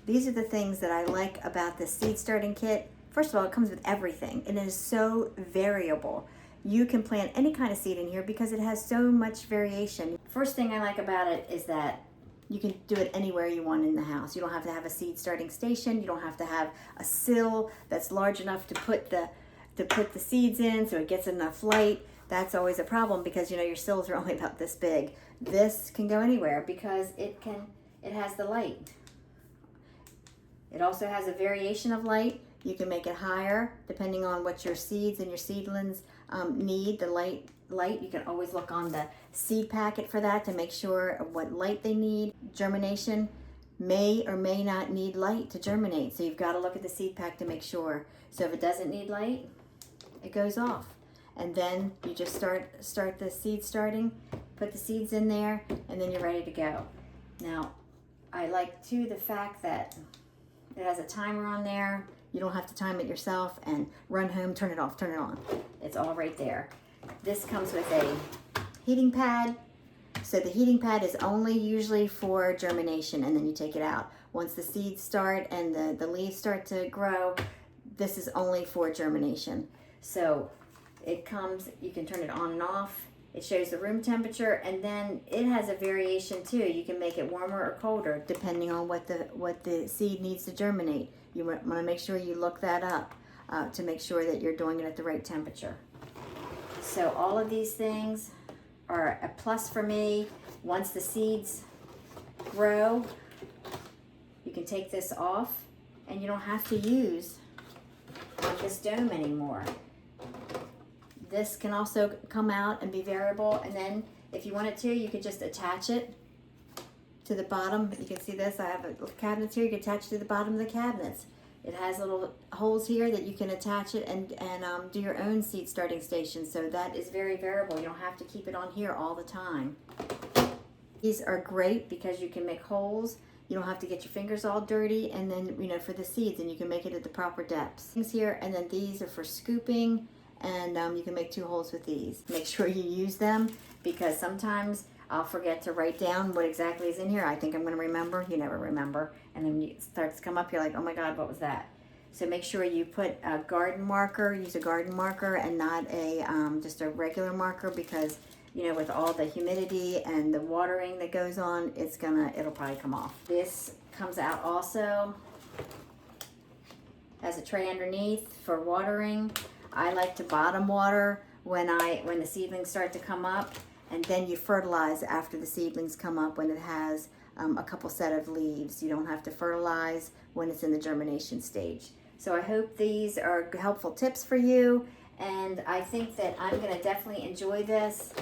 These are the things that I like about the seed starting kit. First of all, it comes with everything and it is so variable. You can plant any kind of seed in here because it has so much variation. First thing I like about it is that you can do it anywhere you want in the house. You don't have to have a seed starting station. You don't have to have a sill that's large enough to put the seeds in so it gets enough light. That's always a problem because you know your sills are only about this big. This can go anywhere because it has the light. It also has a variation of light. You can make it higher depending on what your seeds and your seedlings need, the light. You can always look on the seed packet for that to make sure of what light they need. Germination may or may not need light to germinate, so you've got to look at the seed pack to make sure. So if it doesn't need light, it goes off. And then you just start the seed starting, put the seeds in there, and then you're ready to go. Now, I like too the fact that it has a timer on there. You don't have to time it yourself and run home, turn it off, turn it on. It's all right there. This comes with a heating pad. So the heating pad is only usually for germination, and then you take it out. Once the seeds start and the leaves start to grow, this is only for germination. So it comes, you can turn it on and off. It shows the room temperature, and then it has a variation too. You can make it warmer or colder depending on what the seed needs to germinate. You want to make sure you look that up to make sure that you're doing it at the right temperature. So all of these things are a plus for me. Once the seeds grow, you can take this off and you don't have to use this dome anymore. This can also come out and be variable, and then if you wanted to, you could just attach it to the bottom. You can see this, I have a cabinets here, you can attach it to the bottom of the cabinets. It has little holes here that you can attach it and do your own seed starting station. So that is very variable. You don't have to keep it on here all the time. These are great because you can make holes. You don't have to get your fingers all dirty, and then, you know, for the seeds, and you can make it at the proper depths. Things here, and then these are for scooping, and you can make 2 holes with these. Make sure you use them because sometimes I'll forget to write down what exactly is in here. I think I'm gonna remember. You never remember. And then it starts to come up, you're like, oh my God, what was that? So make sure you put a garden marker, use a garden marker and not a just a regular marker, because you know, with all the humidity and the watering that goes on, it'll probably come off. This comes out also. Has a tray underneath for watering. I like to bottom water when the seedlings start to come up, and then you fertilize after the seedlings come up when it has a couple set of leaves. You don't have to fertilize when it's in the germination stage. So I hope these are helpful tips for you, and I think that I'm going to definitely enjoy this.